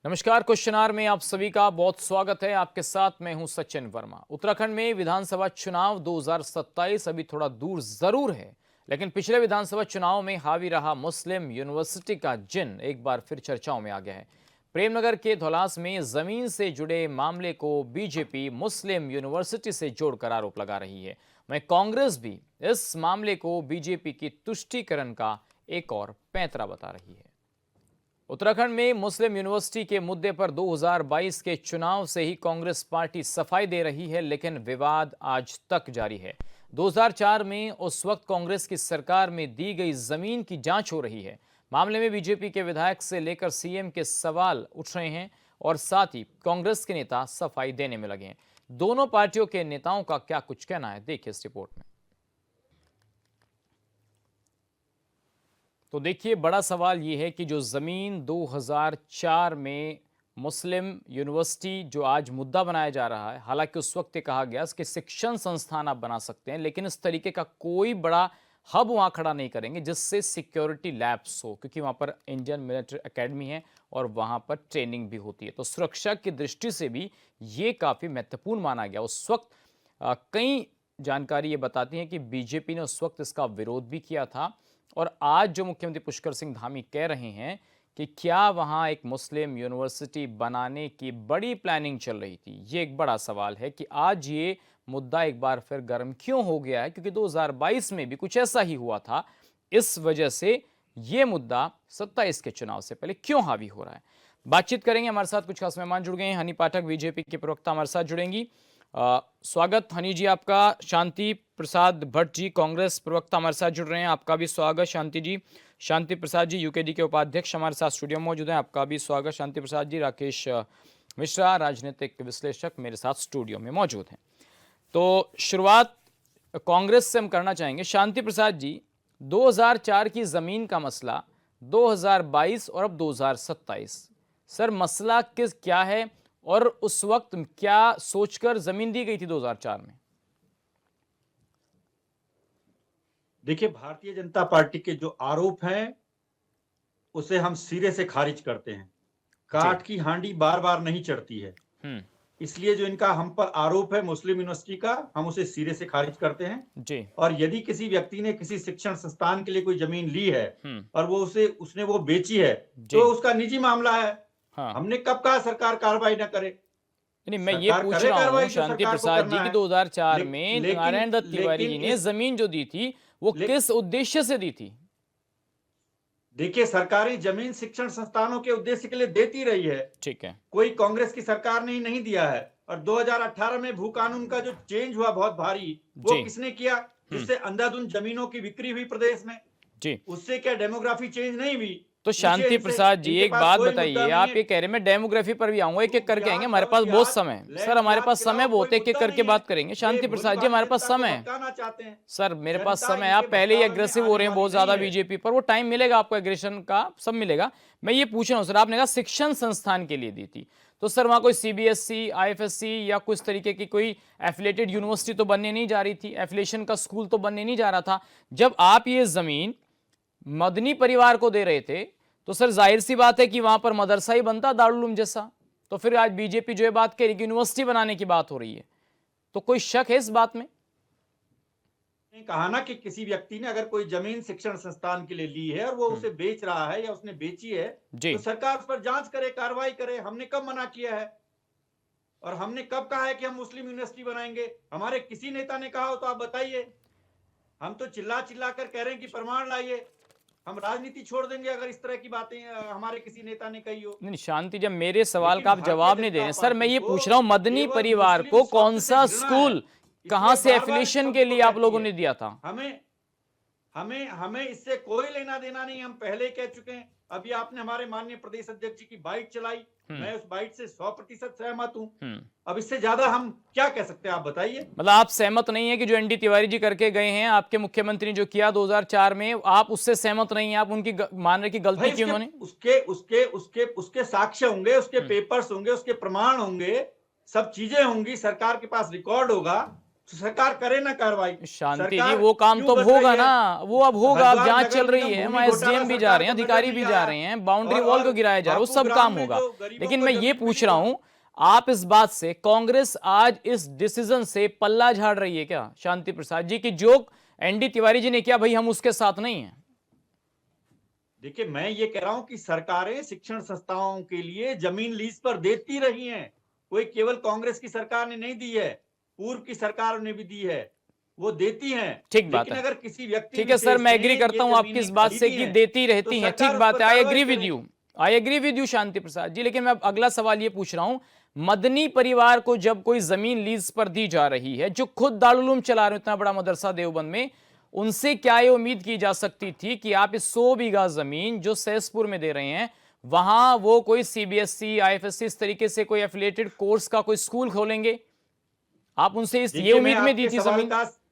नमस्कार। Question our में आप सभी का बहुत स्वागत है। आपके साथ मैं हूं सचिन वर्मा। उत्तराखंड में विधानसभा चुनाव 2027 अभी थोड़ा दूर जरूर है, लेकिन पिछले विधानसभा चुनाव में हावी रहा मुस्लिम यूनिवर्सिटी का जिन एक बार फिर चर्चाओं में आ गया है। प्रेमनगर के धौलास में जमीन से जुड़े मामले को बीजेपी मुस्लिम यूनिवर्सिटी से जोड़कर आरोप लगा रही है। वहीं कांग्रेस भी इस मामले को बीजेपी की तुष्टीकरण का एक और पैंतरा बता रही है। उत्तराखंड में मुस्लिम यूनिवर्सिटी के मुद्दे पर 2022 के चुनाव से ही कांग्रेस पार्टी सफाई दे रही है, लेकिन विवाद आज तक जारी है। 2004 में उस वक्त कांग्रेस की सरकार में दी गई जमीन की जांच हो रही है। मामले में बीजेपी के विधायक से लेकर सीएम के सवाल उठ रहे हैं और साथ ही कांग्रेस के नेता सफाई देने में लगे हैं। दोनों पार्टियों के नेताओं का क्या कुछ कहना है, देखिए इस रिपोर्ट में। तो देखिए, बड़ा सवाल ये है कि जो ज़मीन 2004 में मुस्लिम यूनिवर्सिटी जो आज मुद्दा बनाया जा रहा है, हालांकि उस वक्त ये कहा गया कि शिक्षण संस्थान आप बना सकते हैं, लेकिन इस तरीके का कोई बड़ा हब वहाँ खड़ा नहीं करेंगे जिससे सिक्योरिटी लैब्स हो, क्योंकि वहाँ पर इंडियन मिलिट्री एकेडमी है और वहाँ पर ट्रेनिंग भी होती है। तो सुरक्षा की दृष्टि से भी ये काफ़ी महत्वपूर्ण माना गया उस वक्त। कई जानकारी ये बताती है कि बीजेपी ने उस वक्त इसका विरोध भी किया था। और आज जो मुख्यमंत्री पुष्कर सिंह धामी कह रहे हैं कि क्या वहां एक मुस्लिम यूनिवर्सिटी बनाने की बड़ी प्लानिंग चल रही थी, ये एक बड़ा सवाल है कि आज ये मुद्दा एक बार फिर गर्म क्यों हो गया है, क्योंकि 2022 में भी कुछ ऐसा ही हुआ था। इस वजह से ये मुद्दा 27 के चुनाव से पहले क्यों हावी हो रहा है। बातचीत करेंगे, हमारे साथ कुछ खास मेहमान जुड़ गए हैं। हनी पाठक बीजेपी के प्रवक्ता हमारे साथ जुड़ेंगी। स्वागत हनी जी आपका। शांति प्रसाद भट्ट जी कांग्रेस प्रवक्ता हमारे साथ जुड़ रहे हैं, आपका भी स्वागत शांति जी। शांति प्रसाद जी यूकेडी के उपाध्यक्ष हमारे साथ स्टूडियो में मौजूद हैं, आपका भी स्वागत शांति प्रसाद जी। राकेश मिश्रा राजनीतिक विश्लेषक मेरे साथ स्टूडियो में मौजूद हैं। तो शुरुआत कांग्रेस से हम करना चाहेंगे। शांति प्रसाद जी, 2004 की जमीन का मसला, 2022 और अब 2027, सर मसला क्या है और उस वक्त क्या सोचकर जमीन दी गई थी 2004 में? देखिए, भारतीय जनता पार्टी के जो आरोप हैं उसे हम सिरे से खारिज करते हैं। काठ की हांडी बार बार नहीं चढ़ती है, इसलिए जो इनका हम पर आरोप है मुस्लिम यूनिवर्सिटी का, हम उसे सिरे से खारिज करते हैं जी। और यदि किसी व्यक्ति ने किसी शिक्षण संस्थान के लिए कोई जमीन ली है और उसने वो बेची है तो उसका निजी मामला है। हाँ। हमने कब कहा सरकार कार्रवाई न करे? नहीं, मैं ये पूछ रहा हूँ शांति प्रसाद जी की 2004 में नारायण दत्त तिवारी जी ने जमीन जो दी थी वो किस उद्देश्य से दी थी? देखिए, सरकारें जमीन शिक्षण संस्थानों के उद्देश्य के लिए देती रही है। ठीक है, कोई कांग्रेस की सरकार ने ही नहीं दिया है। और 2018 में भू कानून का जो चेंज हुआ बहुत भारी, वो किसने किया? जिससे अंधाधुंध जमीनों की बिक्री हुई प्रदेश में जी। उससे क्या डेमोग्राफी चेंज नहीं हुई? तो शांति प्रसाद जी एक बात बताइए, आप ये कह रहे हैं, मैं डेमोग्राफी पर भी आऊंगा, एक एक करके आएंगे, हमारे पास बहुत समय है सर, हमारे पास समय बहुत, एक एक करके बात करेंगे। शांति प्रसाद जी हमारे पास समय है सर, मेरे पास समय, आप पहले ही एग्रेसिव हो रहे हैं बहुत ज्यादा बीजेपी पर, वो टाइम मिलेगा आपको एग्रेशन का, सब मिलेगा। मैं ये पूछ रहा हूँ सर, आपने कहा शिक्षण संस्थान के लिए दी थी, तो सर वहां कोई सीबीएसई आईएफएससी या कुछ तरीके की कोई एफिलेटेड यूनिवर्सिटी तो बनने नहीं जा रही थी, एफिलेशन का स्कूल तो बनने नहीं जा रहा था। जब आप ये जमीन मदनी परिवार को दे रहे थे तो सर जाहिर सी बात है कि वहां पर मदरसा ही बनता दारुल उलूम जैसा। तो फिर आज बीजेपी जो है बात कह रही कि यूनिवर्सिटी बनाने की बात हो रही है, तो कोई शक है इस बात में? कहा ना कि किसी व्यक्ति ने अगर कोई जमीन शिक्षण संस्थान के लिए ली है और वो उसे बेच रहा है या उसने बेची है तो सरकार उस पर जांच करे, कार्रवाई करे। हमने कब मना किया है और हमने कब कहा है कि हम मुस्लिम यूनिवर्सिटी बनाएंगे? हमारे किसी नेता ने कहा हो तो आप बताइए। हम तो चिल्ला चिल्ला कर कह रहे हैं कि प्रमाण लाइए, हम राजनीति छोड़ देंगे अगर इस तरह की बातें हमारे किसी नेता ने कही हो। नहीं शांति, जब मेरे सवाल का आप जवाब नहीं दे रहे सर, मैं ये पूछ रहा हूं मदनी परिवार को कौन सा स्कूल, कहां से एफिलिएशन के लिए आप लोगों ने दिया था? हमें इससे कोई लेना देना नहीं, हम पहले कह चुके हैं। अभी आपने हमारे माननीय प्रदेश अध्यक्ष जी की बाइट चलाई, मैं उस बाइट से 100% सहमत हूं। अब इससे ज्यादा हम क्या कह सकते हैं, आप बताइए। मतलब आप सहमत नहीं है कि जो एनडी तिवारी जी करके गए हैं, आपके मुख्यमंत्री जो किया 2004 में, आप उससे सहमत नहीं है? आप उनकी मान रहे कि गलती की उन्होंने? उसके साक्ष्य होंगे, उसके पेपर्स होंगे, उसके प्रमाण होंगे, सब चीजें होंगी, सरकार के पास रिकॉर्ड होगा। सरकार करे ना कार्रवाई। शांति जी, सरकार वो काम क्यों तो अब बच रही होगा है? ना, वो अब होगा, अब हरिद्वार जांच नगर चल रही निगम है, भूमि वहाँ घोटाला एसडीएम भी जा सरकार रहे हैं, को नजर अधिकारी नहीं भी जा आया, रहे हैं, बाउंड्री वॉल और को गिराया जा रहा है, वो बापू सब ग्राम काम में होगा। जो गरीबों लेकिन को मैं ये जमीन पूछ मिली रहा वो, हूं, आप इस बात से कांग्रेस आज इस डिसीजन से पल्ला झाड़ रही है क्या शांति प्रसाद जी, की जो एनडी तिवारी जी ने किया भाई हम उसके साथ नहीं है? देखिए मैं ये कह रहा हूं कि सरकारें शिक्षण संस्थाओं के लिए जमीन लीज पर देती रही हैं। कोई केवल कांग्रेस की सरकार ने नहीं दी है, पूर्व की सरकार ने भी दी है, वो देती हैं। ठीक बात लेकिन है। अगर किसी व्यक्ति ठीक है सर, विशेष मैं ने एग्री ये करता हूं आपकी इस जमीनें बात से खरीदी कि हैं देती तो रहती हैं, सरकार ठीक उस बात पर है, कार्रवाई करे। आई एग्री विद यू शांति प्रसाद जी। लेकिन मैं अब अगला सवाल ये पूछ रहा हूं, मदनी परिवार को जब कोई जमीन लीज पर दी जा रही है, जो खुद दारुल उलूम चला रहे हैं इतना बड़ा मदरसा देवबंद में, उनसे क्या ये उम्मीद की जा सकती थी कि आप इस 100 बीघा जमीन जो सहसपुर में दे रहे हैं, वहां वो कोई सीबीएसई आईएफएससी इस तरीके से कोई एफिलिएटेड कोर्स का कोई स्कूल खोलेंगे? आप उनसे ये देखिए उम्मीद में दी थी जमीन?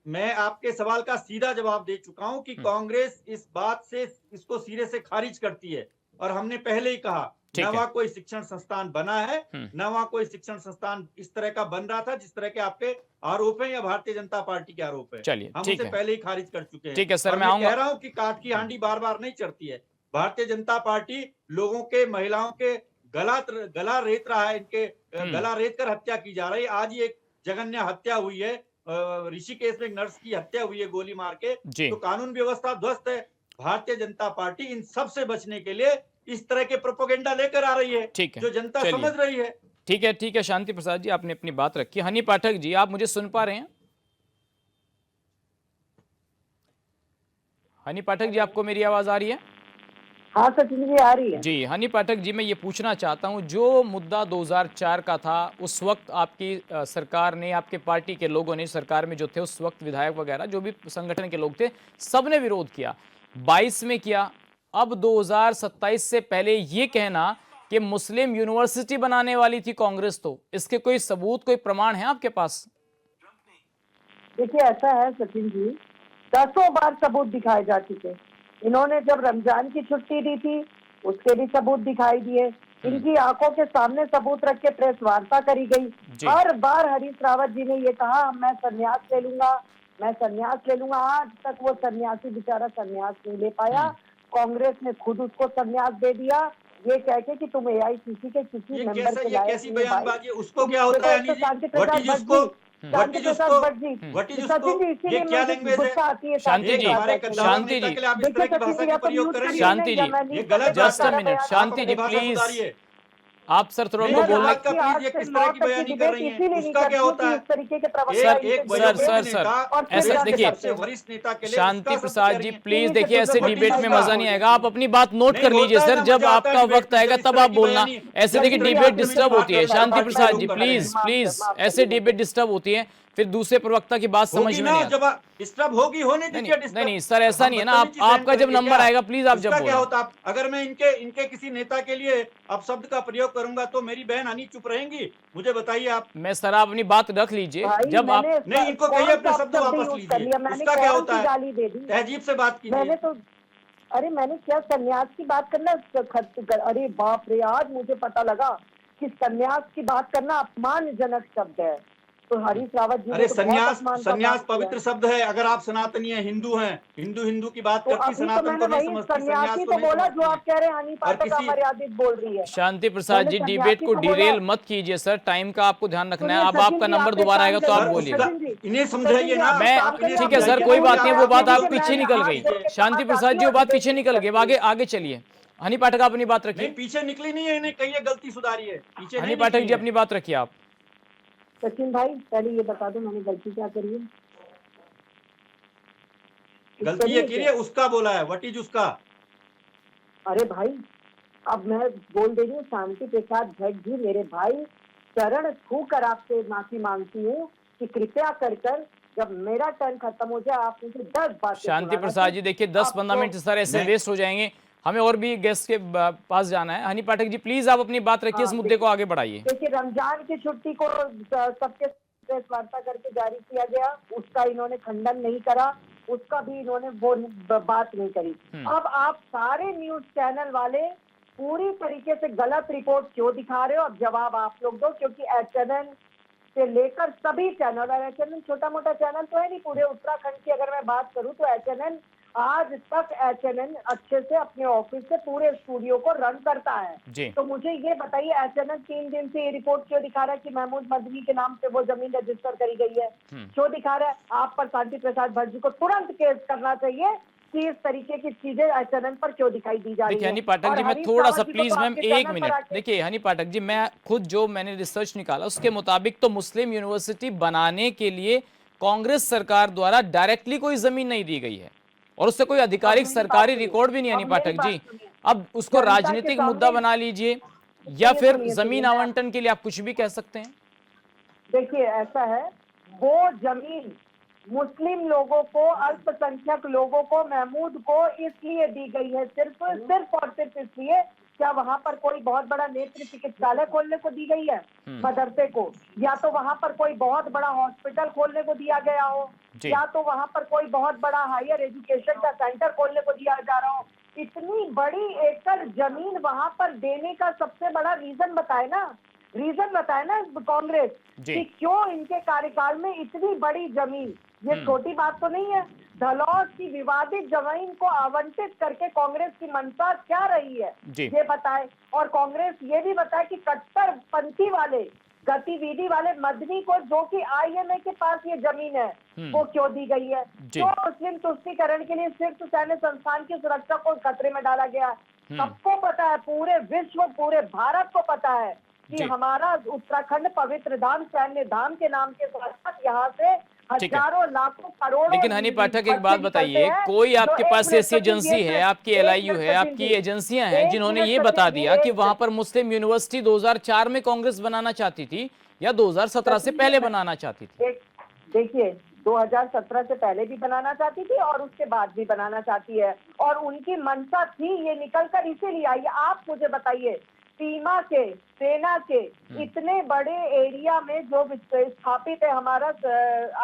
मैं आपके सवाल का सीधा जवाब दे चुका हूं कि कांग्रेस इस बात से इसको सिरे से खारिज करती है, और हमने पहले ही कहा न ठीक है। वहां कोई शिक्षण संस्थान बना है, न वहां कोई शिक्षण संस्थान इस तरह का बन रहा था जिस तरह के आपके आरोप हैं या भारतीय जनता पार्टी के आरोप है। चलिए हम ठीक उसे है, पहले ही खारिज कर चुके हैं। ठीक है सर, और मैं मैं आऊंगा। कह रहा हूं कि काठ की हांडी बार बार नहीं चढ़ती है। भारतीय जनता पार्टी लोगों के, महिलाओं के गला रेत रहा है, इनके गला रेत कर हत्या की जा रही है। आज ही एक जघन्य हत्या हुई है, ऋषिकेश में एक नर्स की हत्या हुई है गोली मार के। जी। तो कानून व्यवस्था ध्वस्त है। भारतीय जनता पार्टी इन सब से बचने के लिए इस तरह के प्रोपोगेंडा लेकर आ रही है, ठीक है, जो जनता चलिए। समझ रही है। ठीक है शांति प्रसाद जी, आपने अपनी बात रखी। हनी पाठक जी, आप मुझे सुन पा रहे हैं? हनी पाठक जी, आपको मेरी आवाज आ रही है? हाँ सचिन जी, आ रही है जी। हनी पाठक जी, मैं ये पूछना चाहता हूं, जो मुद्दा 2004 का था, उस वक्त आपकी सरकार ने, आपके पार्टी के लोगों ने, सरकार में जो थे उस वक्त विधायक वगैरह जो भी संगठन के लोग थे, सबने विरोध किया, 22 में किया। अब 2027 से पहले ये कहना कि मुस्लिम यूनिवर्सिटी बनाने वाली थी कांग्रेस, तो इसके कोई सबूत, कोई प्रमाण है आपके पास? देखिए ऐसा है सचिन जी, 10 बार सबूत दिखाए जा चुके। इन्होंने जब रमजान की छुट्टी दी थी उसके भी सबूत दिखाई दिए, इनकी आंखों के सामने सबूत रख के प्रेस वार्ता करी गई। हर बार हरीश रावत जी ने ये कहा मैं संन्यास ले लूंगा, मैं संन्यास ले लूंगा। आज तक वो सन्यासी बेचारा संन्यास नहीं ले पाया। कांग्रेस ने खुद उसको संन्यास दे दिया, ये कह के कि तुम एआईसीसी के किसी मेंबर के ये लायक कैसी नहीं भाई। बयानबाजी है? उसको क्या होता है? शांति प्रसाद भट्ट जी, सचिन जी, इसीलिए मुझे गुस्सा आती है। शांति जी, शांति जी, देखिए सचिन जी, आप म्यूट करेंगे। शांति जी, ये गलत जस्ट बात अ है। मिनट, शांति जी प्लीज, आप सर थोड़ा उनको बोलने का प्लीज, ये किस तरह की बयानी कर रही हैं? उसका क्या होता है? सर ऐसा देखिए, वरिष्ठ नेता के लिए शांति प्रसाद जी प्लीज देखिए, ऐसे डिबेट में मजा नहीं आएगा। आप अपनी बात नोट कर लीजिए सर, जब आपका वक्त आएगा तब आप बोलना। ऐसे देखिए डिबेट डिस्टर्ब होती है। शांति प्रसाद जी प्लीज प्लीज, ऐसे डिबेट डिस्टर्ब होती है, फिर दूसरे प्रवक्ता की बात समझ में नहीं आती। डिस्टर्ब होगी, होने दीजिए। नहीं सर, ऐसा नहीं है ना, आपका जब नंबर आएगा प्लीज आप जब बोलो। क्या होता, अगर मैं इनके किसी नेता के लिए आप शब्द का प्रयोग करूंगा तो मेरी बहन हनी चुप रहेंगी? मुझे बताइए आप। मैं सर, आप अपनी बात रख लीजिए, जब आप नहीं, इनको कहिए अपने शब्द वापस लीजिए। उसका क्या होता है? गाली दे दी, तहजीब से बात कीजिए। मैंने तो, अरे मैंने क्या संन्यास की बात करना, अरे बाप रे, आज मुझे पता लगा कि संन्यास की बात करना अपमानजनक शब्द है। तो हरीश रावत जी, अरे संन्यास पवित्र शब्द है। अगर आप सनातनी हैं, हिंदू हैं, हिंदू की बात करती, सनातन को नहीं समझती, सन्यासी तो बोला जो आप कह रहे हैं, हनी पाठक अमर्यादित बोल रही है। शांति प्रसाद जी, डिबेट को डिरेल मत कीजिए सर, टाइम का आपको ध्यान रखना है। अब आपका नंबर दोबारा आएगा तो आप बोलिए, इन्हें समझाइए ना। मैं ठीक है सर, कोई बात नहीं, वो बात आप पीछे निकल गई। शांति प्रसाद जी, वो बात पीछे निकल गई, आगे आगे चलिए। हनी पाठक आप अपनी बात रखिए। पीछे निकली नहीं है, इन्हें कहिए गलती सुधारिए। पीछे हनी पाठक जी अपनी बात रखिए आप। सचिन भाई पहले ये बता दो मैंने गलती क्या करी है? गलती ये करिए, उसका बोला है, व्हाट इज उसका? अरे भाई, अब मैं बोल दे रही हूँ, शांति प्रसाद भट्ट जी मेरे भाई, चरण छू कर आपसे माफी मांगती हूँ कि कृपया कर जब मेरा टर्न खत्म हो जाए आप मुझे 10 बात। शांति प्रसाद जी देखिए, 10-15 मिनट सर ऐसे वेस्ट हो जाएंगे, हमें और भी गेस्ट के पास जाना है। हनी पाठक जी प्लीज आप अपनी बात रखिए, इस मुद्दे को आगे बढ़ाइए। देखिए, रमजान की छुट्टी को सबके प्रेस वार्ता करके जारी किया गया, उसका इन्होंने खंडन नहीं करा, उसका भी इन्होंने वो बात नहीं करी। अब आप सारे न्यूज चैनल वाले पूरी तरीके से गलत रिपोर्ट क्यों दिखा रहे हो? अब जवाब आप लोग दो, क्योंकि एचएनएन, से लेकर सभी चैनल, और एचएनएन छोटा मोटा चैनल तो है नहीं, पूरे उत्तराखंड की अगर मैं बात करूं तो एचएनएन आज तक एचएनएन अच्छे से अपने ऑफिस से पूरे स्टूडियो को रन करता है। तो मुझे ये बताइए, एचएनएन 3 दिन से ये रिपोर्ट क्यों दिखा रहा है कि महमूद मदनी के नाम से वो जमीन रजिस्टर करी गई है? क्यों दिखा रहा है? आप पर शांति प्रसाद भट्ट जी को तुरंत केस करना चाहिए कि इस तरीके की चीजें एचएनएन पर क्यों दिखाई दी जा रही है। देखिए हनी पाठक जी, मैं थोड़ा सा प्लीज मैम 1 मिनट, देखिए हनी पाठक जी, मैं खुद जो मैंने रिसर्च निकाला उसके मुताबिक तो मुस्लिम यूनिवर्सिटी बनाने के लिए कांग्रेस सरकार द्वारा डायरेक्टली कोई जमीन नहीं दी गई है और उससे कोई आधिकारिक सरकारी रिकॉर्ड भी नहीं। हनी पाठक जी, अब उसको राजनीतिक मुद्दा बना लीजिए या फिर जमीन आवंटन के लिए आप कुछ भी कह सकते हैं। देखिए ऐसा है, वो जमीन मुस्लिम लोगों को, अल्पसंख्यक लोगों को, महमूद को इसलिए दी गई है, सिर्फ और सिर्फ इसलिए, क्या वहां पर कोई बहुत बड़ा नेत्र चिकित्सालय खोलने को दी गई है मदरसे को, या तो वहां पर कोई बहुत बड़ा हॉस्पिटल खोलने को दिया गया हो, या तो वहां पर कोई बहुत बड़ा हायर एजुकेशन का सेंटर खोलने को दिया जा रहा हो? इतनी बड़ी एकड़ जमीन वहां पर देने का सबसे बड़ा रीजन बताए ना कांग्रेस कि क्यों इनके कार्यकाल में इतनी बड़ी जमीन, ये छोटी बात तो नहीं है। धलौस की विवादित जमीन को आवंटित करके कांग्रेस की मंशा क्या रही है ये बताए, और कांग्रेस ये भी बताए कि कट्टरपंथी वाले गतिविधि वाले मदनी को, जो कि आईएमए के पास ये जमीन है, वो क्यों दी गई है? क्यों मुस्लिम तुष्टीकरण के लिए सिर्फ सैन्य संस्थान की सुरक्षा को खतरे में डाला गया? सबको पता है, पूरे विश्व, पूरे भारत को पता है कि हमारा उत्तराखंड पवित्र धाम, सैन्य धाम के नाम के साथ यहाँ से हजारों लाखों करोड़ों। लेकिन हनी पाठक एक बात बताइए, कोई आपके पास ऐसी एजेंसी है, आपकी एलआईयू है, आपकी एजेंसियां हैं जिन्होंने ये बता दिया कि वहां पर मुस्लिम यूनिवर्सिटी 2004 में कांग्रेस बनाना चाहती थी या 2017 से पहले बनाना चाहती थी? देखिए 2017 से पहले भी बनाना चाहती थी और उसके बाद भी बनाना चाहती है, और उनकी मंशा थी, ये निकल कर इसीलिए आई। आप मुझे बताइए, सीमा के, सेना के इतने बड़े एरिया में जो स्थापित है हमारा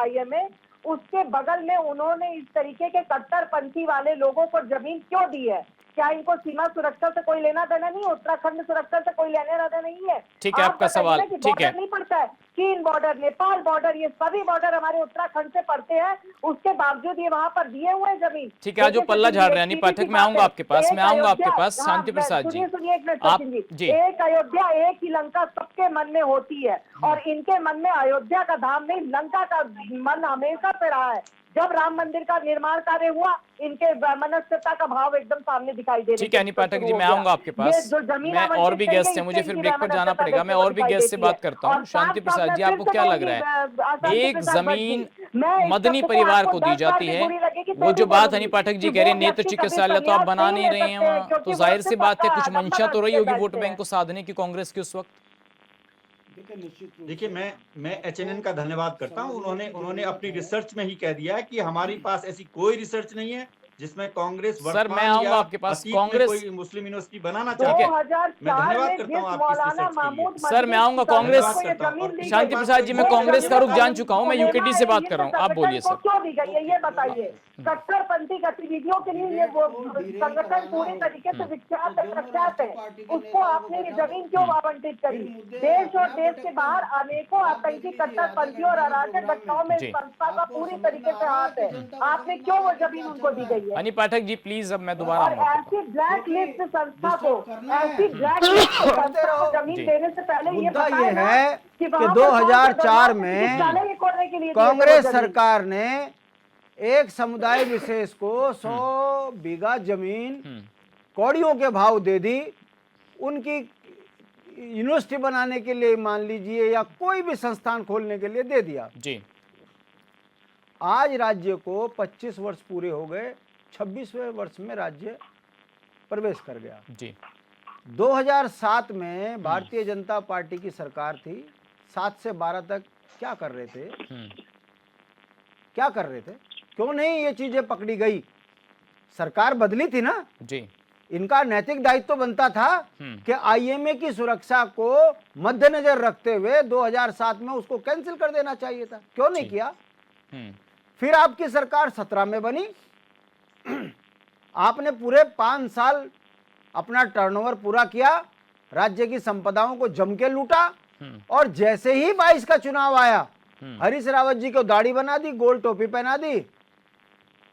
आईएमए, उसके बगल में उन्होंने इस तरीके के कट्टरपंथी वाले लोगों को जमीन क्यों दी है? क्या इनको सीमा सुरक्षा से कोई लेना देना नहीं? उत्तराखंड सुरक्षा से कोई लेना देना नहीं है? ठीक है, आपका सवाल ठीक है। नहीं पड़ता है, चीन बॉर्डर, नेपाल बॉर्डर, ये सभी बॉर्डर हमारे उत्तराखंड से पड़ते हैं, उसके बावजूद ये वहां पर दिए हुए जमीन। ठीक है, आज जो पल्ला झाड़ रहे हैं पाठक, मैं आऊंगा आपके पास, शांति प्रसाद जी, आप जी, एक अयोध्या एक ही लंका सबके मन में होती है, और इनके मन में अयोध्या का धाम नहीं, लंका का मन हमेशा से रहा है। जब राम मंदिर का निर्माण कार्य हुआ, इनके मनस्थिरता का भाव एकदम सामने दिखाई दे रहा है। ठीक है हनी पाठक जी, मैं आऊंगा आपके पास, मैं और भी गेस्ट हैं, मुझे फिर ब्रेक पर जाना पड़ेगा, मैं और भी गेस्ट से बात करता हूँ। शांति प्रसाद जी, आपको क्या लग रहा है, एक जमीन मदनी परिवार को दी जाती है, वो जो बात हनी पाठक जी कह रहे हैं नेत्र चिकित्सालय तो आप बना नहीं रहे हैं वहाँ, तो जाहिर सी बात है कुछ मंशा तो रही होगी वोट बैंक को साधने की कांग्रेस की उस वक्त। देखिए मैं एचएनएन का धन्यवाद करता हूं, उन्होंने अपनी रिसर्च में ही कह दिया है कि हमारे पास ऐसी कोई रिसर्च नहीं है जिसमें कांग्रेस सर मैं आऊंगा आपके पास, कांग्रेस कोई मुस्लिम यूनिवर्सिटी बनाना चाहती है। मैं धन्यवाद करता हूं आपकी सर, मैं आऊंगा कांग्रेस। शांति प्रसाद जी, मैं कांग्रेस का रुख जान चुका हूं, मैं यूकेटी से बात कर रहा हूं, आप बोलिए सर। क्यों दी गई है ये बताइए? कट्टरपंथी गतिविधियों के लिए ये वो संगठन पूरी तरीके से विख्यात है, प्रख्यात है, उसको आपने ये जमीन क्यों आवंटित करी? देश और देश के बाहर अनेकों आतंकी कट्टरपंथियों और अराजक घटनाओं में संस्था का पूरी तरीके से हाथ है, आपने क्यों वो जमीन उनको दी गई है? हनी पाठक जी प्लीज, अब मैं दोबारा ऐसी ब्लैक लिस्ट संस्था को, ऐसी ब्लैक लिस्ट संस्था को जमीन देने से पहले ये है कि 2004 में कांग्रेस सरकार ने एक समुदाय विशेष को 100 बीघा जमीन कौड़ियों के भाव दे दी, उनकी यूनिवर्सिटी बनाने के लिए मान लीजिए या कोई भी संस्थान खोलने के लिए दे दिया जी। आज राज्य को 25 वर्ष पूरे हो गए, 26वें वर्ष में राज्य प्रवेश कर गया जी। 2007 में भारतीय जनता पार्टी की सरकार थी, 7 से 12 तक क्या कर रहे थे? क्या कर रहे थे? क्यों नहीं ये चीजें पकड़ी गई? सरकार बदली थी ना जी। इनका नैतिक दायित्व तो बनता था कि आईएमए की सुरक्षा को मद्देनजर रखते हुए 2007 में उसको कैंसिल कर देना चाहिए था, क्यों नहीं किया? फिर आपकी सरकार 17 में बनी, आपने पूरे 5 साल अपना टर्नओवर पूरा किया, राज्य की संपदाओं को जम के लूटा, और जैसे ही 22 का चुनाव आया, हरीश रावत जी को दाढ़ी बना दी, गोल टोपी पहना दी,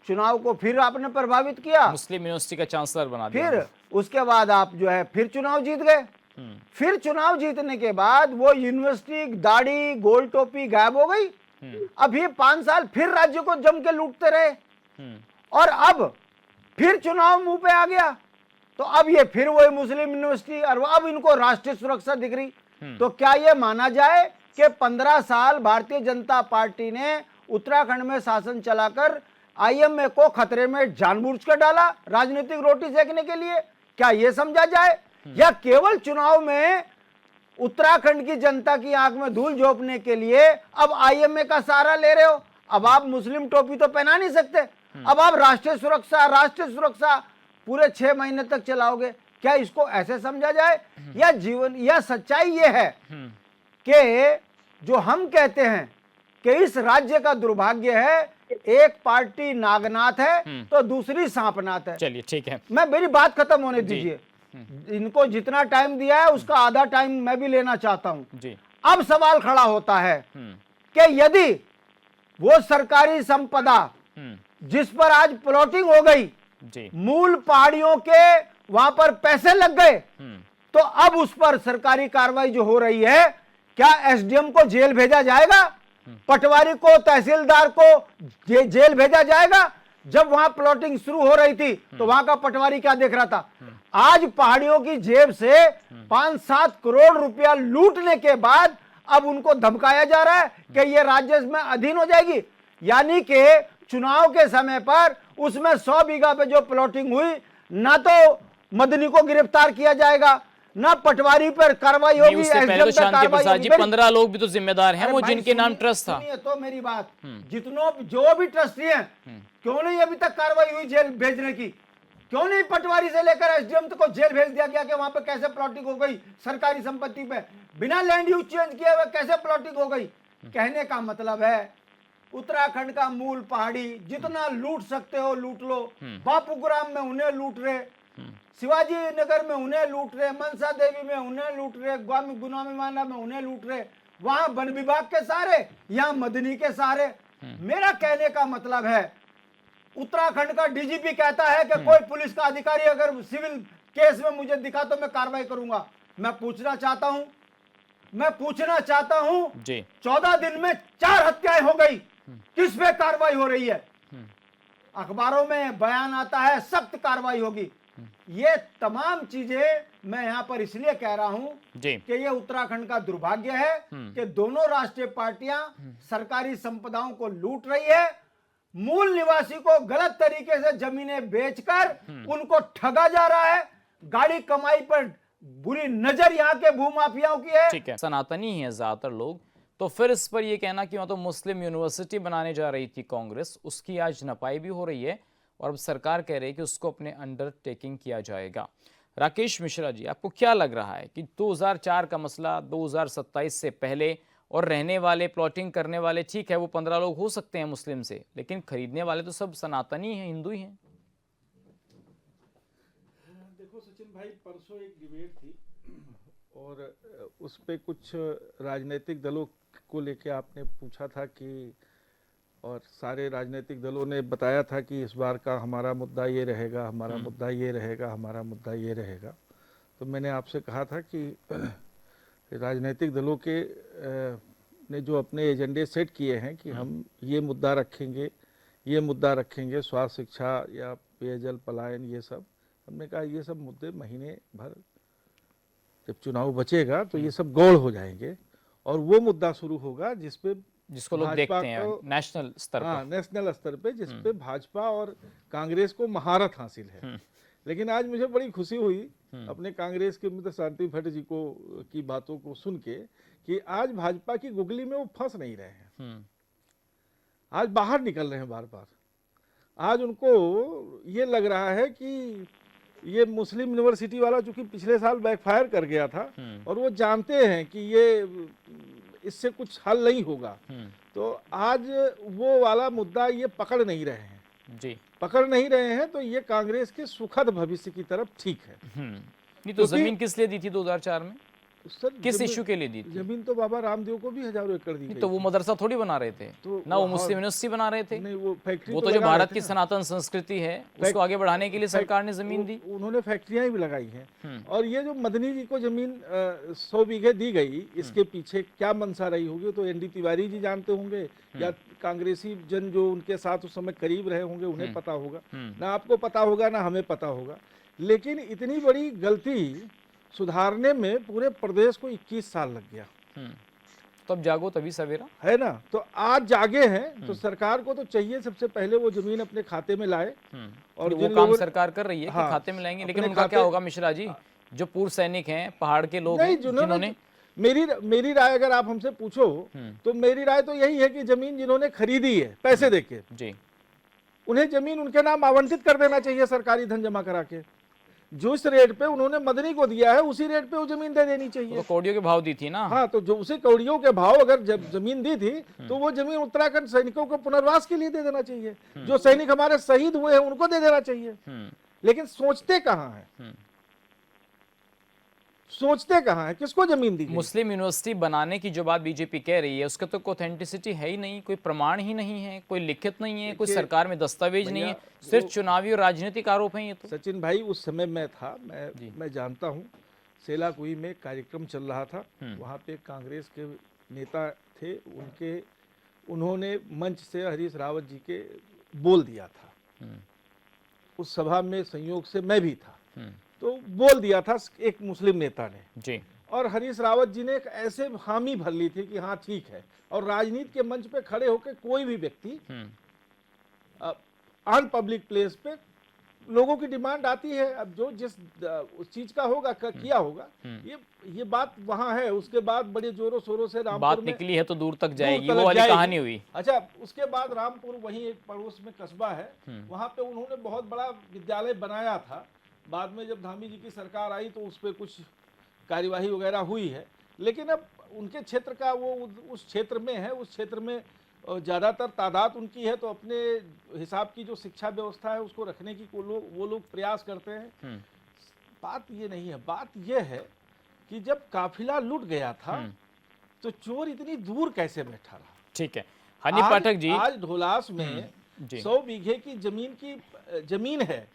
चुनाव को फिर आपने प्रभावित किया, मुस्लिम यूनिवर्सिटी का चांसलर बना दिया। फिर उसके बाद आप जो है फिर चुनाव जीत गए। फिर चुनाव जीतने के बाद वो यूनिवर्सिटी, दाढ़ी, गोल टोपी गायब हो गई। अब ये 5 साल फिर राज्य को जम के लूटते रहे और अब फिर चुनाव मुंह पे आ गया, तो अब ये फिर वही मुस्लिम यूनिवर्सिटी और अब इनको राष्ट्रीय सुरक्षा दिख रही। तो क्या ये माना जाए कि 15 साल भारतीय जनता पार्टी ने उत्तराखंड में शासन चलाकर आईएमए को खतरे में जानबूझकर डाला राजनीतिक रोटी सेकने के लिए? क्या ये समझा जाए, या केवल चुनाव में उत्तराखंड की जनता की आंख में धूल झोंकने के लिए अब आईएमए का सहारा ले रहे हो? अब आप मुस्लिम टोपी तो पहना नहीं सकते, अब आप राष्ट्रीय सुरक्षा पूरे 6 महीने तक चलाओगे? क्या इसको ऐसे समझा जाए? या जीवन, या सच्चाई ये है कि जो हम कहते हैं कि इस राज्य का दुर्भाग्य है, एक पार्टी नागनाथ है तो दूसरी सांपनाथ है। चलिए ठीक है, मैं, मेरी बात खत्म होने दीजिए। इनको जितना टाइम दिया है उसका आधा टाइम मैं भी लेना चाहता हूं जी। अब सवाल खड़ा होता है कि यदि वो सरकारी संपदा जिस पर आज प्लॉटिंग हो गई जी, मूल पहाड़ियों के वहां पर पैसे लग गए, तो अब उस पर सरकारी कार्रवाई जो हो रही है, क्या एसडीएम को जेल भेजा जाएगा? पटवारी को, तहसीलदार को जेल भेजा जाएगा? जब वहां प्लॉटिंग शुरू हो रही थी तो वहां का पटवारी क्या देख रहा था? आज पहाड़ियों की जेब से 5-7 करोड़ रुपया लूटने के बाद अब उनको धमकाया जा रहा है कि ये राज्य में अधीन हो जाएगी। यानी कि चुनाव के समय पर उसमें 100 बीघा पे जो प्लॉटिंग हुई, ना तो मदनी को गिरफ्तार किया जाएगा, ना पटवारी पर कार्रवाई होगी, तो शांति प्रसाद जी 15 लोग भी तो जिम्मेदार हैं, वो जिनके नाम ट्रस्ट था। तो मेरी बात, जितनों जो भी ट्रस्टी हैं, क्यों नहीं अभी तक कार्रवाई हुई जेल भेजने की? क्यों नहीं पटवारी से लेकर एसडीएम तक को जेल भेज दिया गया कि वहां पे कैसे प्लॉटिंग हो गई सरकारी संपत्ति पे, बिना लैंड यूज चेंज किए हुए कैसे प्लॉटिंग हो गई? कहने का मतलब है उत्तराखंड का मूल पहाड़ी जितना लूट सकते हो लूट लो। बापूग्राम में उन्हें लूट रहे, शिवाजी नगर में उन्हें लूट रहे, मनसा देवी में उन्हें लूट रहे, गुनामी माना में उन्हें लूट रहे, वहां वन विभाग के सारे, यहाँ मदनी के सारे। मेरा कहने का मतलब है, उत्तराखंड का डीजीपी कहता है कि कोई पुलिस का अधिकारी अगर सिविल केस में मुझे दिखा तो मैं कार्रवाई करूंगा। मैं पूछना चाहता हूं जी, 14 दिन में 4 हत्याएं हो गई, किस पे कार्रवाई हो रही है? अखबारों में बयान आता है सख्त कार्रवाई होगी। ये तमाम चीजें मैं यहां पर इसलिए कह रहा हूं कि ये उत्तराखंड का दुर्भाग्य है कि दोनों राष्ट्रीय पार्टियां सरकारी संपदाओं को लूट रही है, मूल निवासी को गलत तरीके से जमीनें बेचकर उनको ठगा जा रहा है, गाड़ी कमाई पर बुरी नजर यहाँ के भूमाफियाओं की है। ठीक है, सनातनी है ज्यादातर लोग, तो फिर इस पर ये कहना कि वहां तो मुस्लिम यूनिवर्सिटी बनाने जा रही थी कांग्रेस, उसकी आज नपाई भी हो रही है और अब सरकार कह रही है कि उसको अपने अंडर टेकिंग किया जाएगा। राकेश मिश्रा जी, आपको क्या लग रहा है कि 2004 का मसला 2027 से पहले, और रहने वाले, प्लॉटिंग करने वाले, ठीक है वो 15 लोग हो सकते हैं मुस्लिम से, लेकिन खरीदने वाले तो सब सनातनी हैं, हिंदू ही हैं। देखो सचिन भाई, परसों एक डिबेट थी और उस पे कुछ राजनीतिक दलों को लेके आपने पूछा था कि, और सारे राजनीतिक दलों ने बताया था कि इस बार का हमारा मुद्दा ये रहेगा, हमारा मुद्दा ये रहेगा, हमारा मुद्दा ये रहेगा। तो मैंने आपसे कहा था कि राजनीतिक दलों के ने जो अपने एजेंडे सेट किए हैं कि हम ये मुद्दा रखेंगे, ये मुद्दा रखेंगे, स्वास्थ्य, शिक्षा या पेयजल, पलायन, ये सब, हमने कहा ये सब मुद्दे महीने भर जब चुनाव बचेगा तो ये सब गौड़ हो जाएंगे और वो मुद्दा शुरू होगा जिसको लोग देखते हैं नेशनल स्तर पर, नेशनल स्तर पे, जिस पे भाजपा और कांग्रेस को महारत हासिल है। लेकिन आज मुझे बड़ी खुशी हुई अपने कांग्रेस के मित्र शांति भट्ट जी की बातों को सुन के कि आज भाजपा की गुगली में वो फंस नहीं रहे हैं, आज बाहर निकल रहे हैं बार बार। आज उनको ये लग रहा है कि ये मुस्लिम यूनिवर्सिटी वाला चूंकि पिछले साल बैकफायर कर गया था और वो जानते हैं कि ये इससे कुछ हल नहीं होगा, तो आज वो वाला मुद्दा ये पकड़ नहीं रहे हैं जी, पकड़ नहीं रहे हैं, तो ये कांग्रेस के सुखद भविष्य की तरफ ठीक है। नहीं तो जमीन किस लिए दी थी 2004 में? सर किस इश्यू के लिए दी थी? जमीन तो बाबा रामदेव को भी हजारों एकड़ दी गई तो वो मदरसा थोड़ी बना रहे थे तो ना, वो हाँ, मुस्लिम यूनिवर्सिटी बना रहे थे। नहीं वो फैक्ट्री वो तो जो लगा रहे भारत थे की ना। सनातन संस्कृति है उसको आगे बढ़ाने के लिए सरकार ने जमीन दी। उन्होंने फैक्ट्रियां भी लगाई हैं। और ये जो मदनी जी को जमीन 100 बीघे दी गई, इसके पीछे क्या मंशा रही होगी तो एनडी तिवारी जी जानते होंगे, या कांग्रेसी जन जो उनके साथ उस समय करीब रहे होंगे उन्हें पता होगा। ना आपको पता होगा ना हमें पता होगा। लेकिन इतनी बड़ी गलती सुधारने में पूरे प्रदेश को 21 साल लग गया। तो अब जागो तभी सवेरा है ना। तो आज जागे हैं तो सरकार को तो चाहिए सबसे पहले वो जमीन अपने खाते में लाए। और वो काम सरकार कर रही है कि खाते में लाएंगे, लेकिन उनका क्या होगा मिश्रा जी, जो पूर्व सैनिक हैं, पहाड़ के लोग हैं, जिन्होंने मेरी राय अगर आप हमसे पूछो तो मेरी राय तो यही है कि जमीन जिन्होंने खरीदी है पैसे देके जी, उन्हें जमीन उनके नाम आवंटित कर देना चाहिए, सरकारी धन जमा करा के। जो इस रेट पे उन्होंने मदनी को दिया है उसी रेट पे वो जमीन दे देनी चाहिए। तो कौड़ियों के भाव दी थी ना। हाँ, तो जो उसे कौड़ियों के भाव अगर जब जमीन दी थी तो वो जमीन उत्तराखंड सैनिकों को पुनर्वास के लिए दे देना चाहिए। जो सैनिक हमारे शहीद हुए हैं उनको दे देना चाहिए। लेकिन सोचते कहाँ है, सोचते कहाँ है, किसको जमीन दी? मुस्लिम यूनिवर्सिटी बनाने की जो बात बीजेपी कह रही है उसके तो कोई ऑथेंटिसिटी है ही नहीं, कोई प्रमाण ही नहीं है, कोई लिखित नहीं है, कोई सरकार में दस्तावेज नहीं है, सिर्फ चुनावी और राजनीतिक आरोप हैं ये तो। सचिन भाई उस समय मैं था, मैं जानता हूँ, सेलाकुई में कार्यक्रम चल रहा था, वहाँ पे कांग्रेस के नेता थे, उन्होंने मंच से हरीश रावत जी के बोल दिया था। उस सभा में संयोग से मैं भी था, तो बोल दिया था एक मुस्लिम नेता ने जी, और हरीश रावत जी ने एक ऐसे हामी भर ली थी कि हाँ ठीक है। और राजनीति के मंच पे खड़े होकर कोई भी व्यक्ति ऑन पब्लिक प्लेस पे लोगों की डिमांड आती है, अब जो जिस उस चीज का होगा किया होगा, ये बात वहां है। उसके बाद बड़े जोरों शोरों से रामपुर बात में निकली है तो दूर तक जाएगी, वो वाली कहानी हुई। अच्छा, उसके बाद रामपुर वहीं एक पड़ोस में कस्बा है, वहां पे उन्होंने बहुत बड़ा विद्यालय बनाया था। बाद में जब धामी जी की सरकार आई तो उस पर कुछ कार्यवाही वगैरह हुई है, लेकिन अब उनके क्षेत्र का वो उस क्षेत्र में है, उस क्षेत्र में ज़्यादातर तादाद उनकी है, तो अपने हिसाब की जो शिक्षा व्यवस्था है उसको रखने की वो लोग प्रयास करते हैं। बात ये नहीं है, बात ये है कि जब काफिला लुट गया था तो चोर इतनी दूर कैसे बैठा रहा। ठीक है हनी पाठक जी, आज ढोलास में 100 बीघे की जमीन है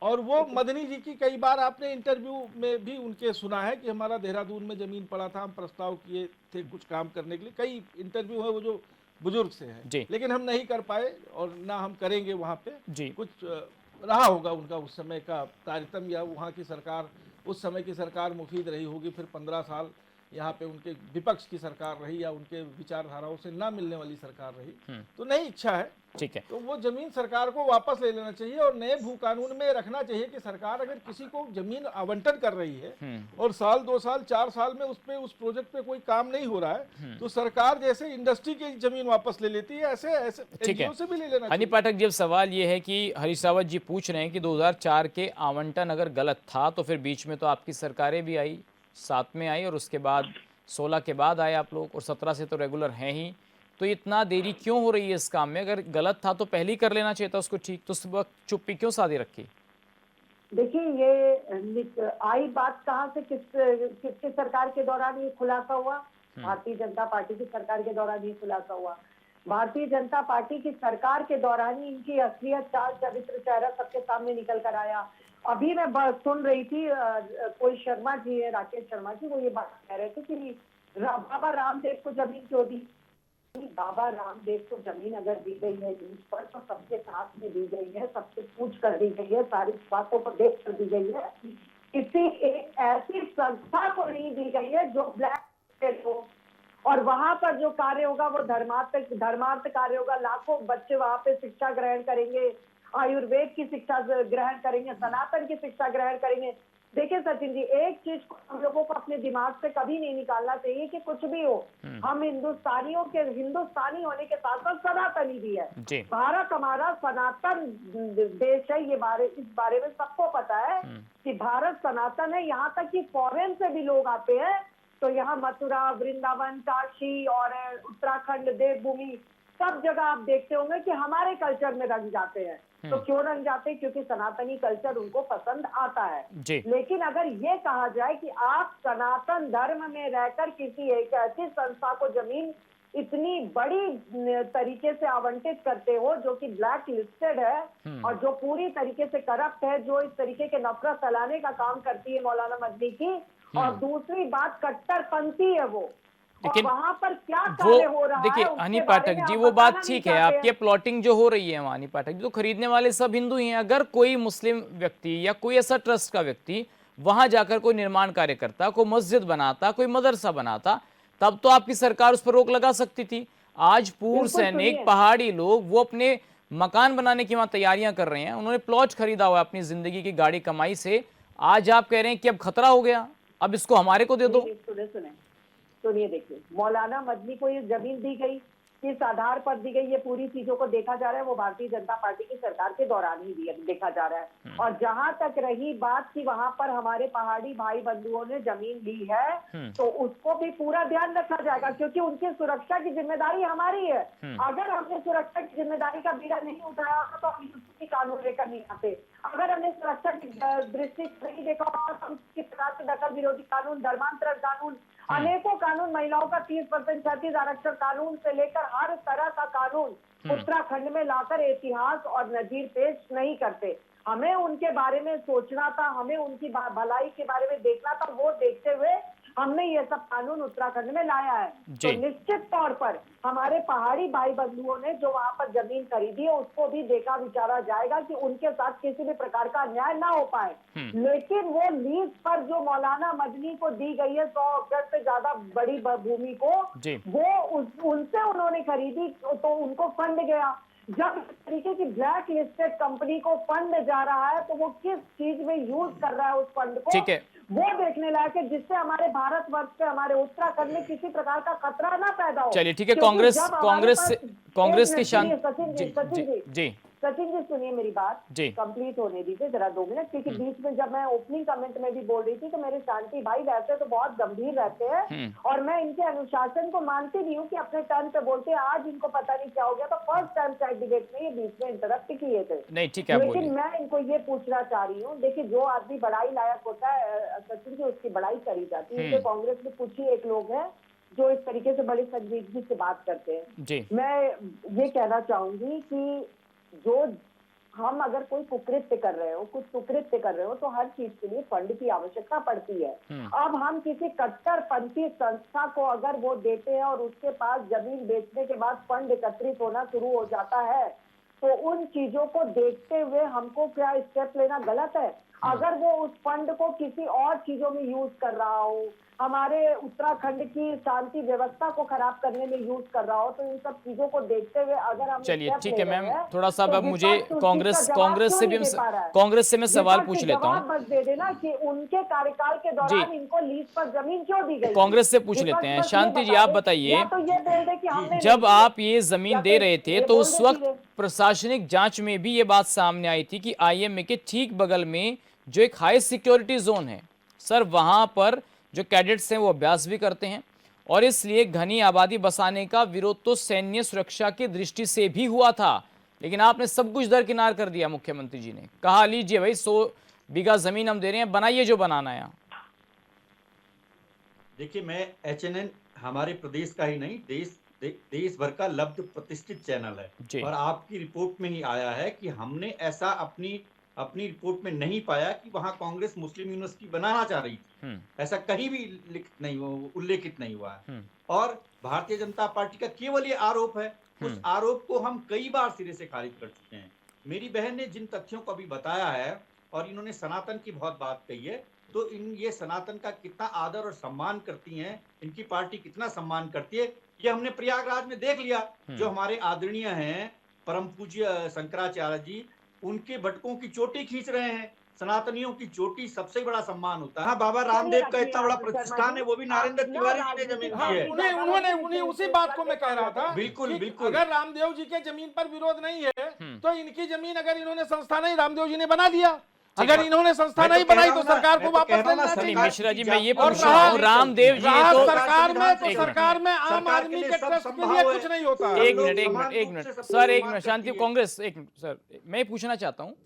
और वो मदनी जी की कई बार आपने इंटरव्यू में भी उनके सुना है कि हमारा देहरादून में जमीन पड़ा था, हम प्रस्ताव किए थे कुछ काम करने के लिए, कई इंटरव्यू है वो जो बुजुर्ग से है, लेकिन हम नहीं कर पाए और ना हम करेंगे। वहाँ पे कुछ रहा होगा उनका उस समय का तारतम्य, या वहाँ की सरकार, उस समय की सरकार मुफीद रही होगी, फिर 15 साल यहाँ पे उनके विपक्ष की सरकार रही या उनके विचारधाराओं से ना मिलने वाली सरकार रही, तो नहीं इच्छा है। ठीक है, तो वो जमीन सरकार को वापस ले लेना चाहिए और नए भू कानून में रखना चाहिए कि सरकार अगर किसी को जमीन आवंटन कर रही है और साल 2 साल 4 साल में उस प्रोजेक्ट पे कोई काम नहीं हो रहा है, तो सरकार जैसे इंडस्ट्री की जमीन वापस ले लेती है, ऐसे एनजीओ से भी ले लेना चाहिए। हनी पाठक जी, अब सवाल ये है कि हरीश रावत जी पूछ रहे हैं कि 2004 के आवंटन अगर गलत था तो फिर बीच में तो आपकी सरकारें भी आई, 7 में आई और उसके बाद 16 के बाद आए आप लोग, और 17 से तो रेगुलर हैं ही, तो इतना देरी क्यों हो रही है इस काम में? अगर गलत था तो पहले ही कर लेना चाहिए था उसको ठीक, तो उस वक्त चुप्पी क्यों साधी रखी? देखिए, ये आई बात कहाँ से, किसके सरकार के दौरान ये खुलासा हुआ? भारतीय जनता पार्टी की सरकार के दौरान ये खुलासा हुआ। भारतीय जनता पार्टी की सरकार के दौरान ही इनकी असलियत, चाल, चरित्र, चेहरा सबके सामने निकल कर आया। अभी मैं सुन रही थी, कोई शर्मा जी है, राकेश शर्मा जी, वो ये बात कह रहे थे कि बाबा रामदेव को जमीन क्यों दी। बाबा रामदेव को जमीन अगर दी गई है लीज पर तो सबके साथ में दी गई है, सबसे पूछ कर दी गई है, सारी बातों पर देख कर दी गई है। किसी एक ऐसी संस्था को नहीं दी गई है जो ब्लैक हो, और वहां पर जो कार्य होगा वो धर्मार्थ कार्य होगा। लाखों बच्चे वहां पे शिक्षा ग्रहण करेंगे, आयुर्वेद की शिक्षा ग्रहण करेंगे, सनातन की शिक्षा ग्रहण करेंगे। देखिए सचिन जी, एक चीज को हम लोगों को अपने दिमाग से कभी नहीं निकालना चाहिए कि कुछ भी हो, हम हिंदुस्तानी होने के साथ साथ सनातनी भी है। भारत हमारा सनातन देश है, इस बारे में सबको पता है कि भारत सनातन है। यहाँ तक कि फॉरेन से भी लोग आते हैं, तो यहाँ मथुरा, वृंदावन, काशी और उत्तराखंड, देवभूमि, सब जगह आप देखते होंगे कि हमारे कल्चर में रंग जाते हैं। तो क्यों रंग जाते? क्योंकि सनातनी कल्चर उनको पसंद आता है। जी। लेकिन अगर ये कहा जाए कि आप सनातन धर्म में रहकर किसी एक ऐसी संस्था को जमीन इतनी बड़ी तरीके से आवंटित करते हो जो कि ब्लैक लिस्टेड है और जो पूरी तरीके से करप्ट है, जो इस तरीके के नफरत फैलाने का काम करती है मौलाना मदनी की, और दूसरी बात कट्टरपंथी है वो, लेकिन वहां पर क्या वो कार्य हो रहा है देखिए उसके हनी बारे पाठक में जी, आप वो बात बताना नहीं ठीक है, चाहते आपकी हैं। प्लॉटिंग जो हो रही है वहाँ हनी पाठक जी, तो खरीदने वाले सब हिंदू ही हैं। अगर कोई मुस्लिम व्यक्ति या कोई ऐसा ट्रस्ट का व्यक्ति वहां जाकर कोई निर्माण कार्य करता, कोई मस्जिद बनाता, कोई मदरसा बनाता, तब तो आपकी सरकार उस पर रोक लगा सकती थी। आज पूर्व बिल्कुल सैनिक सुनिए। पहाड़ी लोग वो अपने मकान बनाने की वहां तैयारियां कर रहे हैं, उन्होंने प्लॉट खरीदा हुआ है अपनी जिंदगी की गाड़ी कमाई से। आज आप कह रहे हैं कि अब खतरा हो गया, अब इसको हमारे को दे दो। सुने सुने सुनिए, देखिए मौलाना मदनी को ये जमीन दी गई, किस आधार पर दी गई, ये पूरी चीजों को देखा जा रहा है वो भारतीय जनता पार्टी की सरकार के दौरान ही देखा जा रहा है। और जहां तक रही बात कि वहां पर हमारे पहाड़ी भाई बंधुओं ने जमीन ली है, तो उसको भी पूरा ध्यान रखा जाएगा, क्योंकि उनकी सुरक्षा की जिम्मेदारी हमारी है। अगर हमने सुरक्षा की जिम्मेदारी का बीड़ा नहीं उठाया तो हम यूपी कानून लेकर नहीं आते। अगर हमने सुरक्षा की दृष्टि से नहीं देखा तो हम किस प्रकार से दखल विरोधी कानून, धर्मांतरण कानून, अनेकों कानून, महिलाओं का 30% 36 आरक्षण कानून से लेकर हर तरह का कानून उत्तराखंड में लाकर इतिहास और नजीर पेश नहीं करते। हमें उनके बारे में सोचना था, हमें उनकी भलाई के बारे में देखना था। वो देखते हुए हमने ये सब कानून उत्तराखंड में लाया है। तो निश्चित तौर पर हमारे पहाड़ी भाई बंधुओं ने जो वहां पर जमीन खरीदी है उसको भी देखा विचारा जाएगा कि उनके साथ किसी भी प्रकार का अन्याय ना हो पाए। लेकिन वो लीज पर जो मौलाना मदनी को दी गई है 100 एकड़ से ज्यादा बड़ी भूमि को, वो उनसे उन्होंने खरीदी तो उनको फंड गया। जब इस तरीके की ब्लैक लिस्टेड कंपनी को फंड जा रहा है तो वो किस चीज में यूज कर रहा है उस फंड को, ठीक है, वो देखने लायक है, जिससे हमारे भारतवर्ष पे, हमारे उत्तराखंड में किसी प्रकार का खतरा ना पैदा हो। चलिए ठीक है। क्योंकि कांग्रेस जब हमारे कांग्रेस पास- से कांग्रेस की शान सचिन जी, सचिन जी सुनिए मेरी बात जी। कंप्लीट होने दीजिए जरा 2 मिनट, क्योंकि बीच में जब मैं ओपनिंग कमेंट में भी बोल रही थी तो मेरे शांति भाई वैसे तो बहुत गंभीर रहते हैं और मैं इनके अनुशासन को मानती नहीं हूँ कि अपने टर्न पे बोलते हैं। आज इनको पता नहीं क्या हो गया, तो फर्स्ट टाइम शायद डिबेट में ये बीच में इंटरप्ट किए थे। नहीं ठीक है, लेकिन मैं इनको ये पूछना चाह रही हूँ, देखिए जो आदमी बड़ाई लायक होता है सचिन जी, उसकी बड़ाई करी जाती है। कांग्रेस में कुछ ही एक लोग हैं जो इस तरीके से बड़ी संजीदगी से बात करते हैं जी। मैं ये कहना चाहूंगी कि जो हम अगर कोई कुकृत्य कर रहे हो, कुछ कुकृत्य कर रहे हो, तो हर चीज के लिए फंड की आवश्यकता पड़ती है। अब हम किसी कट्टरपंथी संस्था को अगर वो देते हैं और उसके पास जमीन बेचने के बाद फंड एकत्रित होना शुरू हो जाता है, तो उन चीजों को देखते हुए हमको क्या स्टेप लेना गलत है? अगर वो उस फंड को किसी और चीजों में यूज कर रहा हो, हमारे उत्तराखंड की शांति व्यवस्था को खराब करने में यूज कर रहा हो, तो इन सब चीजों को देखते हुए अगर हम चलिए step ठीक ले है मैम, रहे हैं, थोड़ा सा तो अब मुझे विपक्ष उस चीज का जवाब क्यों नहीं दे पा रहा है? कांग्रेस से मैं सवाल विपक्ष पूछ लेता हूँ। जवाब बस दे देना कि उनके कार्यकाल के दौरान इनको लीज पर जमीन क्यों दी गई? कांग्रेस से पूछ विपक्ष लेते हैं। बस ये शांति जी बता आप दे, बताइए, या तो ये बोल दे कि हमने जब नहीं आप दी, ये जमीन या दे फिर रहे थे ये तो बोल उस दे वक्त सीधे। प्रशासनिक जांच में भी ये बात सामने आई थी कि आईएमए के ठीक बगल में जो एक हाई सिक्योरिटी जोन है सर, वहां पर जो कैडेट्स हैं वो अभ्यास भी करते हैं और इसलिए घनी आबादी बसाने का विरोध तो सैन्य सुरक्षा की दृष्टि से भी हुआ था। लेकिन आपने सब कुछ दरकिनार कर दिया। मुख्यमंत्री जी ने कहा लीजिए भाई 100 बीघा जमीन हम दे रहे हैं, बनाइए जो बनाना है। देखिए मैं HNN हमारे प्रदेश का ही नहीं देश भर का लब्ध प्रतिष्ठित चैनल है और आपकी रिपोर्ट में ही आया है कि हमने ऐसा अपनी रिपोर्ट में नहीं पाया कि वहां कांग्रेस मुस्लिम यूनिवर्सिटी बनाना चाह रही थी। ऐसा कहीं भी उल्लेखित नहीं हुआ है और भारतीय जनता पार्टी का केवल ये आरोप है। उस आरोप को हम कई बार सिरे से खारिज कर चुके हैं। मेरी बहन ने जिन तथ्यों को अभी बताया है और इन्होंने सनातन की बहुत बात कही है, तो ये सनातन का कितना आदर और सम्मान करती हैं, इनकी पार्टी कितना सम्मान करती है, ये हमने प्रयागराज में देख लिया। जो हमारे आदरणीय हैं परम पूज्य शंकराचार्य जी, उनके भटकों की चोटी खींच रहे हैं। सनातनियों की चोटी सबसे बड़ा सम्मान होता है। हाँ, बाबा रामदेव का इतना बड़ा प्रतिष्ठान है, वो भी नारेंद्र तिवारी जी ने जमीन दी है। उन्हें उसी बात को मैं कह रहा था। बिल्कुल बिल्कुल। अगर रामदेव जी के जमीन पर विरोध नहीं है तो इनकी जमीन अगर इन्होंने संस्था नहीं, रामदेव जी ने बना दिया, अगर इन्होंने संस्था मैं तो नहीं कह बनाई रहा तो हूं ना, सरकार मैं को तो वापस कह रहा हूं लेना ना, चाहिए। नहीं मिश्रा जी, मैं ये और पूछ रहा हूँ, रामदेव जी रहा ने तो सरकार में, तो एक मिनट। सरकार में आम सरकार के आदमी लिए के सब ट्रस्ट के संभव लिए है। कुछ नहीं होता। एक लोग मिनट एक समान मिनट एक रूप मिनट से सबको सर, एक सम्मान मिनट शांति, करती है। कांग्रेस, एक मिनट सर, मैं ये पूछना चाहता हूँ,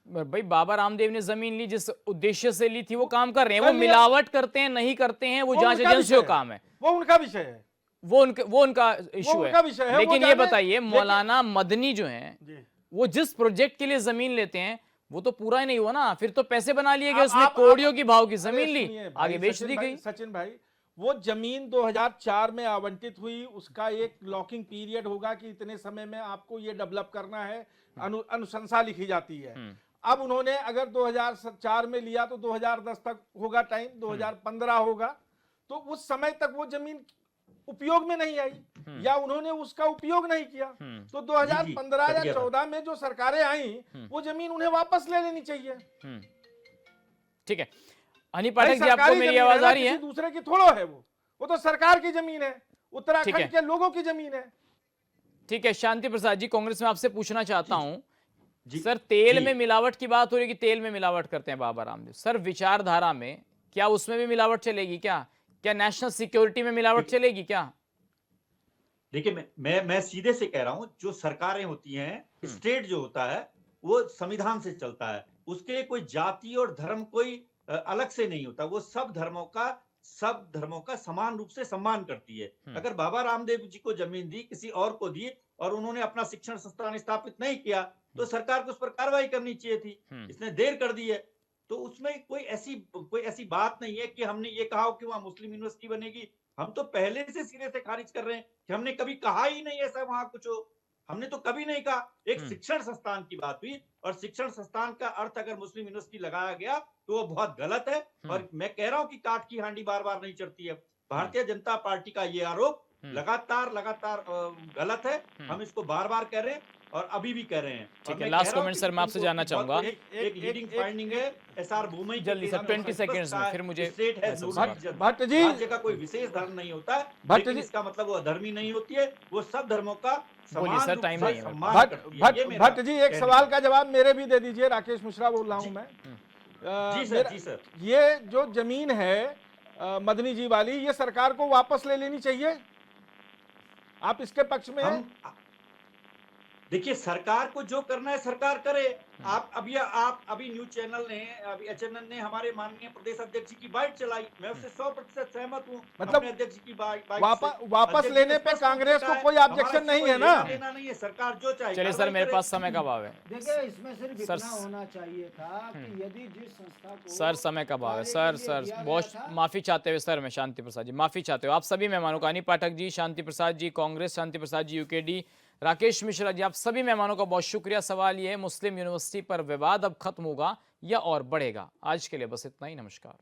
भाई बाबा रामदेव ने जमीन ली, जिस उद्देश्य से ली थी वो काम कर रहे हैं, वो कर लिया। मिलावट करते हैं नहीं करते हैं, वो जांच उनका एजेंसियों विषय का काम है, वो उनका विषय है। वो उनका इशू उनका विषय है, वो लेकिन ये जाने, बताइए, लेकिन- मौलाना मदनी जो हैं जी। वो जिस प्रोजेक्ट के लिए जमीन लेते हैं वो तो पूरा ही नहीं हुआ ना, फिर तो पैसे बना लिए गए, आप- उसमें आप- करोड़ों की भाव की अरे जमीन ली, सुनिए भाई, आगे बेच सचिन दी भाई- गई। सचिन भाई, वो जमीन 2004 में आवंटित हुई, उसका एक लॉकिंग पीरियड होगा कि इतने समय में आपको ये डेवलप करना है, अनुशंसा लिखी जाती है। अब उन्होंने अगर 2004 में लिया तो 2010 तक होगा टाइम, 2015 होगा, तो उस समय तक वो जमीन उपयोग में नहीं आई या उन्होंने उसका उपयोग नहीं किया, तो 2015 कट या गया था। 14 में जो सरकारें आई वो जमीन उन्हें वापस ले लेनी चाहिए। ठीक है, हनी भाई पाठक जी, आपको सरकारी मेरी जमीन आवाज ना, आ रही है? किसी दूसरे की थोड़ो है, वो तो सरकार की जमीन है, ठीक है। उत्तराखंड के लोगों की जमीन है। ठीक है, शांति प्रसाद जी, कांग्रेस में आपसे पूछना चाहता हूं, जी, सर तेल जी। में मिलावट की बात हो रही है कि तेल में मिलावट करते हैं बाबा रामदेव, सर विचारधारा में क्या उसमें भी मिलावट चलेगी? क्या क्या नेशनल सिक्योरिटी में मिलावट चलेगी क्या? देखिए, मैं सीधे से कह रहा हूं, जो सरकारें होती हैं, स्टेट जो होता है वो संविधान से चलता है, उसके लिए कोई जाति और धर्म कोई अलग से नहीं होता, वो सब धर्मों का समान रूप से सम्मान करती है। अगर बाबा रामदेव जी को जमीन दी, किसी और को दी और उन्होंने अपना शिक्षण संस्थान स्थापित नहीं किया, तो सरकार को उस पर कार्रवाई करनी चाहिए थी। इसने देर कर दी है, तो उसमें कोई ऐसी बात नहीं है कि हमने ये कहा हो कि वहां मुस्लिम यूनिवर्सिटी बनेगी। हम तो पहले से सिरे से खारिज कर रहे हैं कि हमने कभी कहा ही नहीं ऐसा वहां कुछ हो, हमने तो कभी नहीं कहा। एक शिक्षण संस्थान की बात हुई, और शिक्षण संस्थान का अर्थ अगर मुस्लिम यूनिवर्सिटी लगाया गया तो वो बहुत गलत है। और मैं कह रहा हूं कि काठ की हांडी बार बार नहीं चढ़ती है। भारतीय जनता पार्टी का ये आरोप लगातार गलत है, हम इसको बार बार कह रहे हैं और अभी भी कह रहे हैं। ठीक है, लास्ट कमेंट सर मैं आपसे जानना चाहूंगा, एक लीडिंग फाइंडिंग है एसआर भूमि जल्दी सर, 20 सेकंड्स में, फिर मुझे भट्ट जी, राज्य का कोई विशेष धर्म नहीं होता है, भट्ट लेकिन जी, इसका मतलब वो अधर्मी नहीं होती है, वो सब धर्मों का बोलिए सर, समान टाइम रूप नहीं से है। सम्मान करती है। ये मेरा भट्ट जी, एक सवाल का जवाब मेरे भी दे दीजिए। राकेश मिश्रा बोल रहा हूं मैं। जी सर। ये जो जमीन है मदनी जी वाली, ये सरकार को वापस ले लेनी चाहिए, आप इसके पक्ष में हैं? देखिए, सरकार को जो करना है सरकार करे। आप अभी न्यूज चैनल ने, अभी एचएनएन ने हमारे माननीय प्रदेश अध्यक्ष जी की बाइट चलाई, मैं उससे 100% सहमत हूं। मतलब अपने अध्यक्ष जी की बाइट वापस लेने पे कांग्रेस को कोई ऑब्जेक्शन नहीं है ना? लेना नहीं है, सरकार जो चाहे। चलिए सर, मेरे पास समय का अभाव है। देखिए, इसमें सिर्फ सर, इतना होना चाहिए था कि यदि जिस संस्था को सर समय का अभाव है सर, बहुत माफी चाहते हुए सर, मैं शांति प्रसाद जी माफी चाहते हुए आप सभी मेहमानों का, हनी पाठक जी, शांति प्रसाद जी कांग्रेस, शांति प्रसाद जी यूकेडी, राकेश मिश्रा जी, आप सभी मेहमानों का बहुत शुक्रिया। सवाल ये है, मुस्लिम यूनिवर्सिटी पर विवाद अब खत्म होगा या और बढ़ेगा? आज के लिए बस इतना ही, नमस्कार।